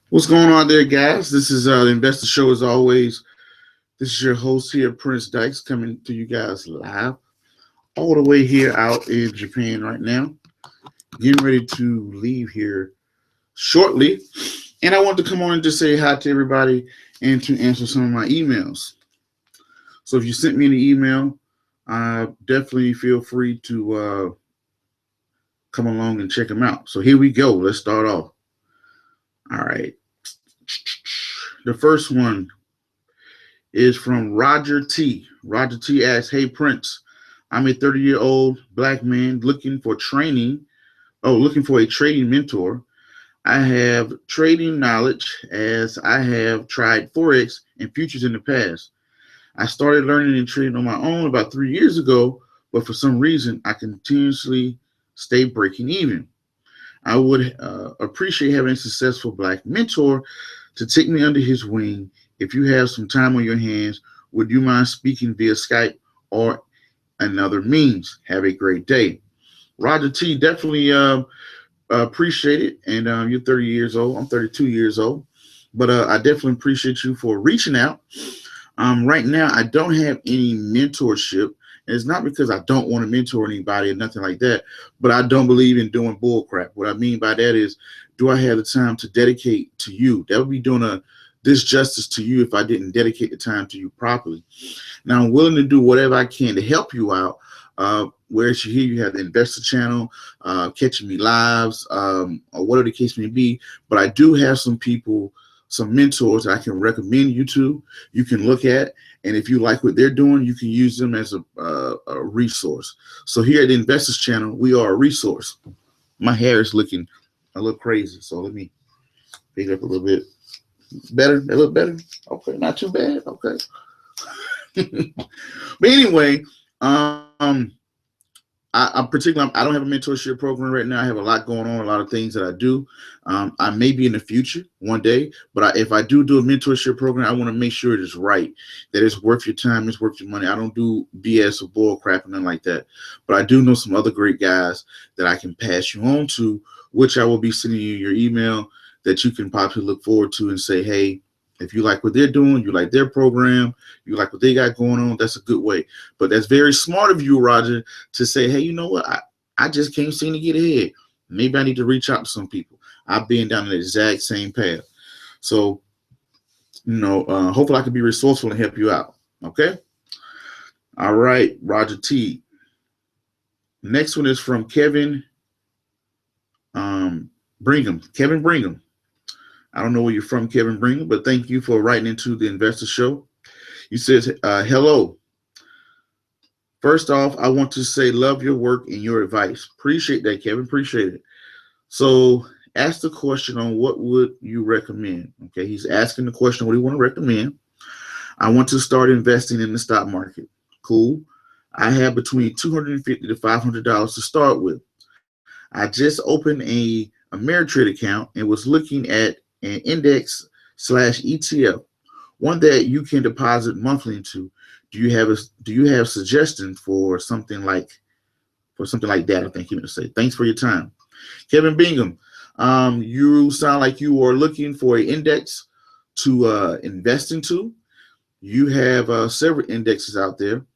What's going on there, guys? This is the Investor Show as always. This is your host here, Prince Dykes, coming to you guys live all the way here out in Japan right now. Getting ready to leave here shortly. And I want to come on and just say hi to everybody and to answer some of my emails. So if you sent me an email, definitely feel free to come along and check them out. So here we go. Let's start off. All right. The first one is from Roger T. Roger T asks, "Hey Prince, I'm a 30-year-old black man looking for a trading mentor. I have trading knowledge as I have tried Forex and futures in the past. I started learning and trading on my own about 3 years ago, but for some reason I continuously stay breaking even. I would appreciate having a successful black mentor to take me under his wing. If you have some time on your hands, would you mind speaking via Skype or another means? Have a great day." Roger T, definitely appreciate it. And you're 30 years old. I'm 32 years old. But I definitely appreciate you for reaching out. Right now, I don't have any mentorship. And it's not because I don't want to mentor anybody or nothing like that, but I don't believe in doing bull crap. What I mean by that is, do I have the time to dedicate to you? That would be doing a disjustice to you if I didn't dedicate the time to you properly. Now, I'm willing to do whatever I can to help you out. Whereas you here, you have the investor channel, catching me lives, or whatever the case may be. But I do have some people, some mentors I can recommend you to. You can look at, and if you like what they're doing, you can use them as a resource. So here at the Investors Channel, we are a resource. My hair is looking a little crazy, so let me pick it up a little bit. Better, a little better. Okay, not too bad. Okay. But anyway, I'm particularly, I don't have a mentorship program right now. I have a lot going on, a lot of things that I do. I may be in the future one day, but if I do a mentorship program, I want to make sure it is right, that it's worth your time, it's worth your money. I don't do BS or bull crap and nothing like that. But I do know some other great guys that I can pass you on to, which I will be sending you your email that you can possibly look forward to and say, hey, if you like what they're doing, you like their program, you like what they got going on, that's a good way. But that's very smart of you, Roger, to say, hey, you know what? I just can't seem to get ahead. Maybe I need to reach out to some people. I've been down the exact same path. So, hopefully I can be resourceful and help you out. Okay? All right, Roger T. Next one is from Kevin Brigham. Kevin Brigham. I don't know where you're from, Kevin Brigham, but thank you for writing into the Investor Show. He says, hello. First off, I want to say love your work and your advice. Appreciate that, Kevin. Appreciate it. So ask the question on what would you recommend. Okay, he's asking the question, what do you want to recommend? I want to start investing in the stock market. Cool. I have between $250 to $500 to start with. I just opened a Ameritrade account and was looking at an index/ETF, one that you can deposit monthly into. Do you have suggestions for something like that? I think you're gonna say. Thanks for your time, Kevin Bingham. You sound like you are looking for an index to invest into. You have several indexes out there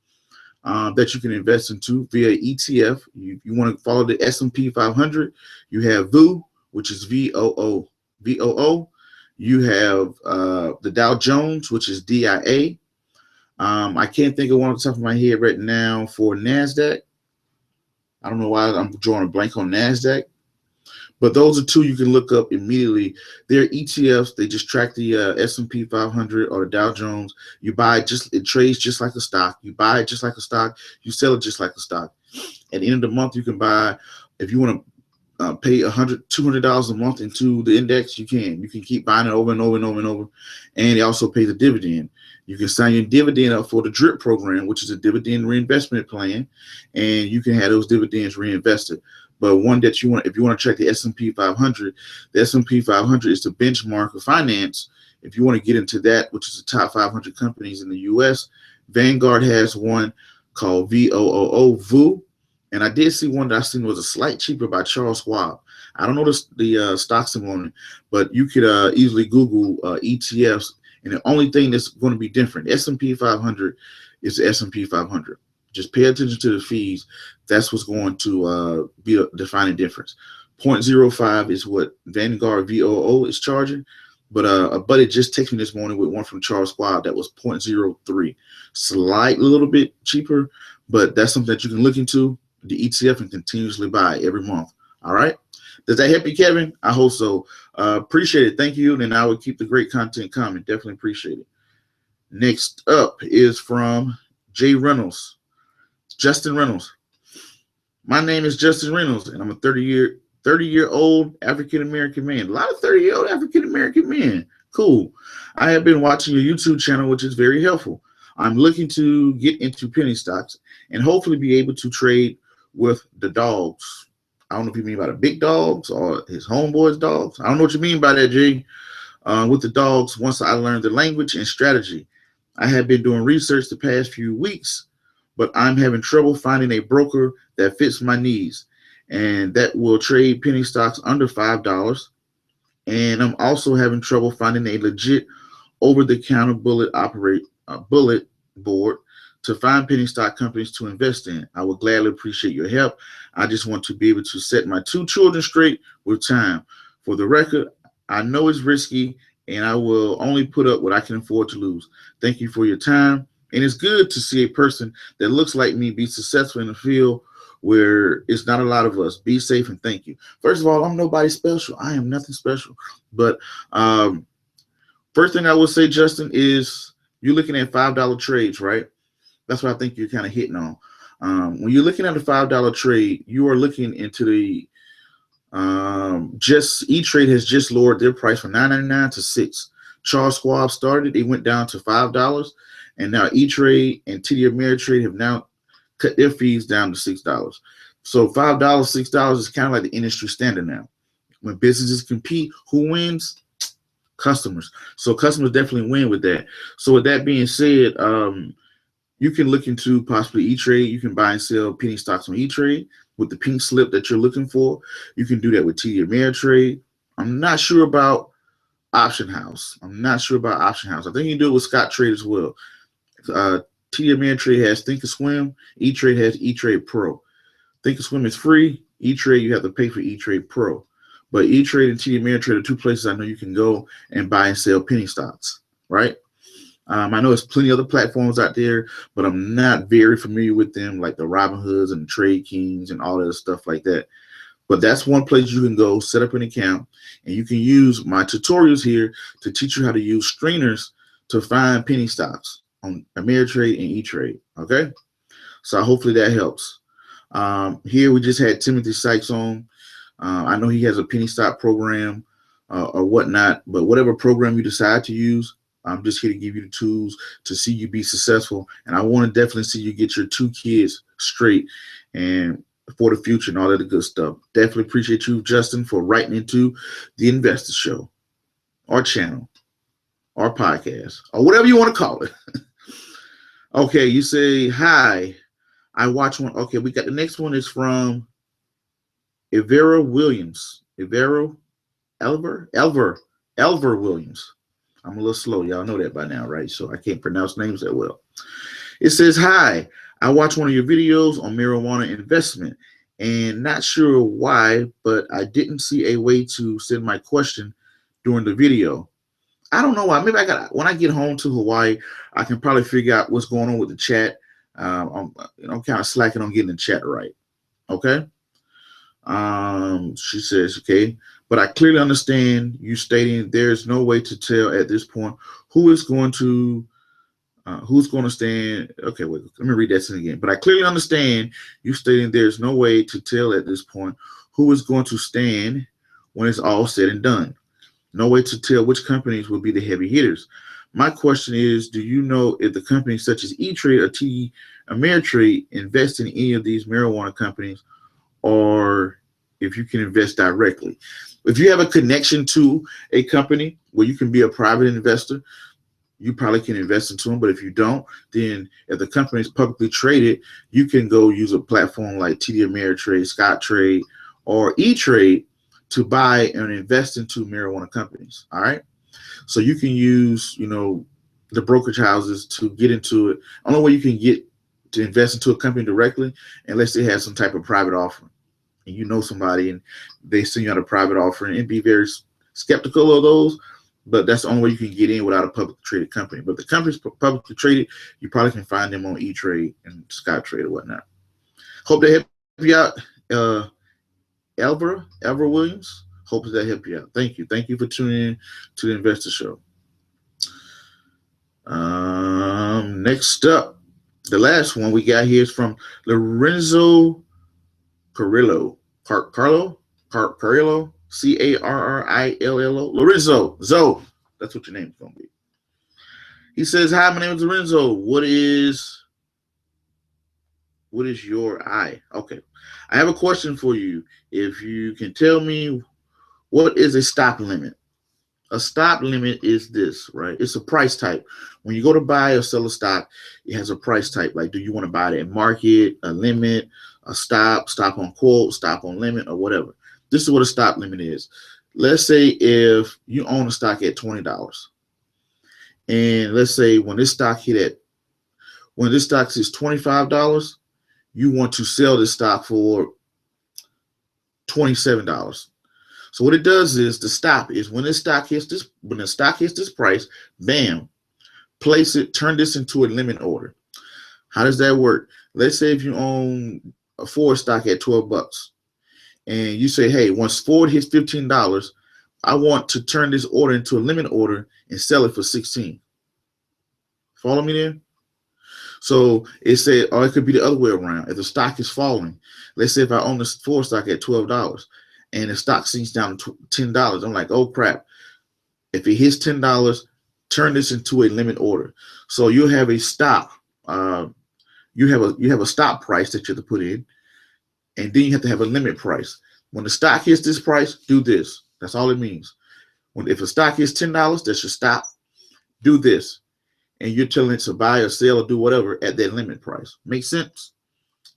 that you can invest into via ETF. You want to follow the S&P 500. You have VOO, which is VOO. You have the Dow Jones, which is DIA. I can't think of one off the top of my head right now for NASDAQ. I don't know why I'm drawing a blank on NASDAQ. But those are two you can look up immediately. They're ETFs. They just track the S&P 500 or the Dow Jones. You buy it trades just like a stock. You buy it just like a stock. You sell it just like a stock. At the end of the month, you can buy, if you want to pay $100, $200 a month into the index, you can. You can keep buying it over and over and over and over. And it also pays a dividend. You can sign your dividend up for the DRIP program, which is a dividend reinvestment plan, and you can have those dividends reinvested. But one that you want, if you want to check the S&P 500, the S&P 500 is the benchmark of finance. If you want to get into that, which is the top 500 companies in the U.S., Vanguard has one called VOO, and I did see one that I seen was a slight cheaper by Charles Schwab. I don't know the stock symbol on it, but you could easily Google ETFs, and the only thing that's going to be different, S&P 500 is the S&P 500. Just pay attention to the fees. That's what's going to be a defining difference. 0.05 is what Vanguard VOO is charging, but a buddy just texted me this morning with one from Charles Schwab that was 0.03, slightly a little bit cheaper, but that's something that you can look into the ETF and continuously buy every month. All right. Does that help you, Kevin? I hope so. Appreciate it. Thank you. And I will keep the great content coming. Definitely appreciate it. Next up is from Jay Reynolds. Justin Reynolds. My name is Justin Reynolds, and I'm a 30-year-old African-American man. A lot of 30-year-old African-American men. Cool. I have been watching your YouTube channel, which is very helpful. I'm looking to get into penny stocks and hopefully be able to trade with the dogs. I don't know if you mean by the big dogs or his homeboys' dogs. I don't know what you mean by that, Jay. With the dogs, once I learned the language and strategy. I have been doing research the past few weeks, but I'm having trouble finding a broker that fits my needs and that will trade penny stocks under $5. And I'm also having trouble finding a legit over-the-counter bullet board to find penny stock companies to invest in. I would gladly appreciate your help. I just want to be able to set my 2 children straight with time. For the record, I know it's risky, and I will only put up what I can afford to lose. Thank you for your time. And it's good to see a person that looks like me be successful in a field where it's not a lot of us. Be safe and thank you. First of all, I'm nobody special. I am nothing special. But first thing I would say, Justin, is you're looking at $5 trades, right? That's what I think you're kind of hitting on. When you're looking at a $5 trade, you are looking into the E-Trade has just lowered their price from $9.99 to $6. Charles Schwab started, it went down to $5, and now E-Trade and TD Ameritrade have now cut their fees down to $6. So $5, $6 is kind of like the industry standard now. When businesses compete, who wins? Customers. So customers definitely win with that. So with that being said, you can look into possibly E-Trade. You can buy and sell penny stocks on E-Trade with the pink slip that you're looking for. You can do that with TD Ameritrade. I'm not sure about Option House. I think you can do it with Scottrade as well. TD Ameritrade has Thinkorswim. E-Trade has E-Trade Pro. Thinkorswim is free. E-Trade, you have to pay for E-Trade Pro. But E-Trade and TD Ameritrade are 2 places I know you can go and buy and sell penny stocks, right? I know there's plenty other platforms out there, but I'm not very familiar with them, like the Robinhoods and the Trade Kings and all that stuff like that. But that's one place you can go, set up an account, and you can use my tutorials here to teach you how to use screeners to find penny stocks on Ameritrade and E-Trade, okay? So hopefully that helps. Here we just had Timothy Sykes on. I know he has a penny stock program or whatnot, but whatever program you decide to use, I'm just here to give you the tools to see you be successful. And I want to definitely see you get your 2 kids straight and for the future and all of the good stuff. Definitely appreciate you, Justin, for writing into the Investor Show, our channel, our podcast, or whatever you want to call it. Okay, you say, hi, I watch one. Okay, we got the next one is from Evera Williams. Elver Williams. I'm a little slow. Y'all know that by now, right? So I can't pronounce names that well. It says, hi, I watched one of your videos on marijuana investment and not sure why, but I didn't see a way to send my question during the video. I don't know why. Maybe when I get home to Hawaii, I can probably figure out what's going on with the chat. I'm kind of slacking on getting the chat right. Okay. She says, okay, but I clearly understand you stating there's no way to tell at this point who's going to stand. Okay, wait, let me read that sentence again. But I clearly understand you stating there's no way to tell at this point who is going to stand when it's all said and done. No way to tell which companies will be the heavy hitters. My question is, do you know if the companies such as E-Trade or TD Ameritrade invest in any of these marijuana companies, or if you can invest directly? If you have a connection to a company where you can be a private investor, you probably can invest into them. But if you don't, then if the company is publicly traded, you can go use a platform like TD Ameritrade, Scottrade, or E-Trade to buy and invest into marijuana companies. All right. So you can use, the brokerage houses to get into it. Only way you can get to invest into a company directly, unless they have some type of private offering, and you know somebody, and they send you out a private offering, and be very skeptical of those. But that's the only way you can get in without a publicly traded company. But the company's publicly traded, you probably can find them on E-Trade and Scottrade or whatnot. Hope they help you out, Elver Williams. Hope that help you out. Thank you. Thank you for tuning in to the Investor Show. Next up, the last one we got here is from Lorenzo Carrillo. Carrillo? Carrillo? Lorenzo. Zo. That's what your name is going to be. He says, hi, my name is Lorenzo. What is your I? Okay. I have a question for you. If you can tell me, what is a stop limit? A stop limit is this, right? It's a price type. When you go to buy or sell a stock, it has a price type. Like, do you want to buy it at market, a limit, a stop on quote, stop on limit, or whatever? This is what a stop limit is. Let's say if you own a stock at $20, and let's say when this stock hits $25, you want to sell this stock for $27. So what it does is, the stop is when the stock hits this price, bam, place it, turn this into a limit order. How does that work? Let's say if you own a Ford stock at $12, and you say, hey, once Ford hits $15, I want to turn this order into a limit order and sell it for $16. Follow me there? So it said, or it could be the other way around. If the stock is falling, let's say if I own this Ford stock at $12 and the stock sinks down to $10, I'm like, oh crap. If it hits $10, turn this into a limit order. So you'll have a stop. You have a stop price that you have to put in, and then you have to have a limit price. When the stock hits this price, do this. That's all it means. If a stock hits $10, that's your stop. Do this. And you're telling it to buy or sell or do whatever at that limit price. Make sense?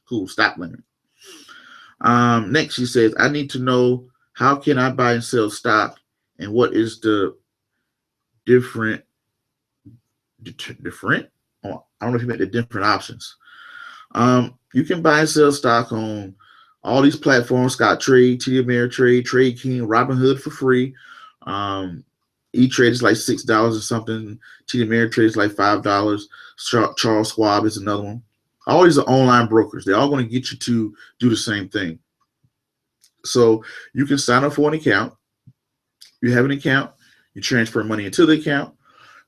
Cool. Stop limit. Next, she says, I need to know, how can I buy and sell stock, and what is the different? Oh, I don't know if you meant the different options. You can buy and sell stock on all these platforms: Scottrade, TD Ameritrade, Trade King, Robinhood for free. E-Trade is like $6 or something. TD Ameritrade is like $5. Charles Schwab is another one. All these are online brokers. They're all going to get you to do the same thing. So you can sign up for an account. You have an account. You transfer money into the account.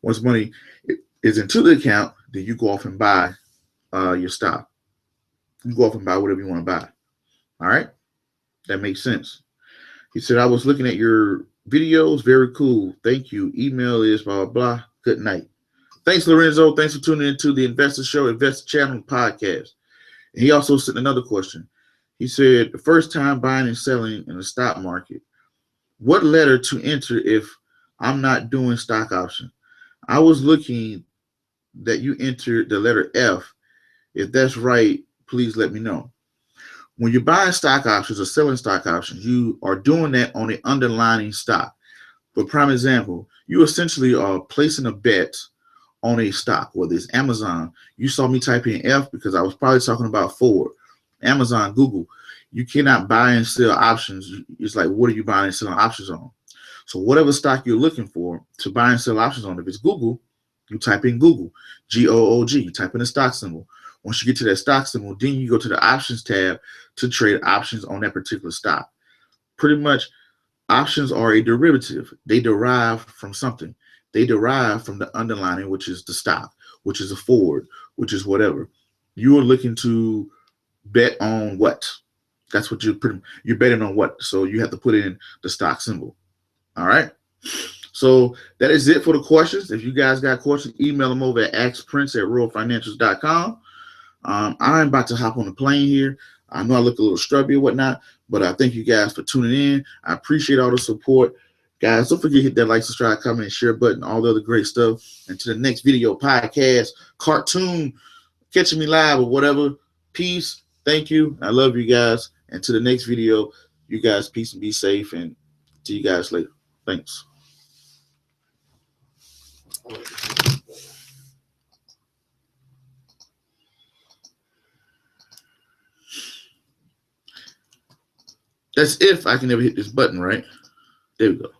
Once money is into the account, then you go off and buy your stock. You go off and buy whatever you want to buy. All right? That makes sense. He said, I was looking at your videos. Very cool. Thank you. Email is blah, blah, blah. Good night. Thanks, Lorenzo. Thanks for tuning into the Investor Show, Investor Channel podcast. And he also sent another question. He said, the first time buying and selling in the stock market, what letter to enter if I'm not doing stock option? I was looking that you entered the letter F. If that's right, please let me know. When you're buying stock options or selling stock options, you are doing that on the underlying stock. For prime example, you essentially are placing a bet on a stock, whether it's Amazon. You saw me type in F because I was probably talking about Ford. Amazon, Google. You cannot buy and sell options. It's like, what are you buying and selling options on? So whatever stock you're looking for to buy and sell options on, if it's Google, you type in Google, G-O-O-G. You type in the stock symbol. Once you get to that stock symbol, then you go to the options tab to trade options on that particular stock. Pretty much, options are a derivative. They derive from something. They derive from the underlying, which is the stock, which is a Ford, which is whatever. You are looking to bet on what? That's what you're betting on what? So you have to put in the stock symbol. All right. So that is it for the questions. If you guys got questions, email them over at askprince@royalfinancials.com. I'm about to hop on the plane here. I know I look a little strubby or whatnot, but I thank you guys for tuning in. I appreciate all the support. Guys, don't forget to hit that like, subscribe, comment, and share button, all the other great stuff. And to the next video, podcast, cartoon, catching me live or whatever. Peace. Thank you. I love you guys. And to the next video, You guys, peace and be safe, and see you guys later. Thanks. That's if I can ever hit this button, right? There we go.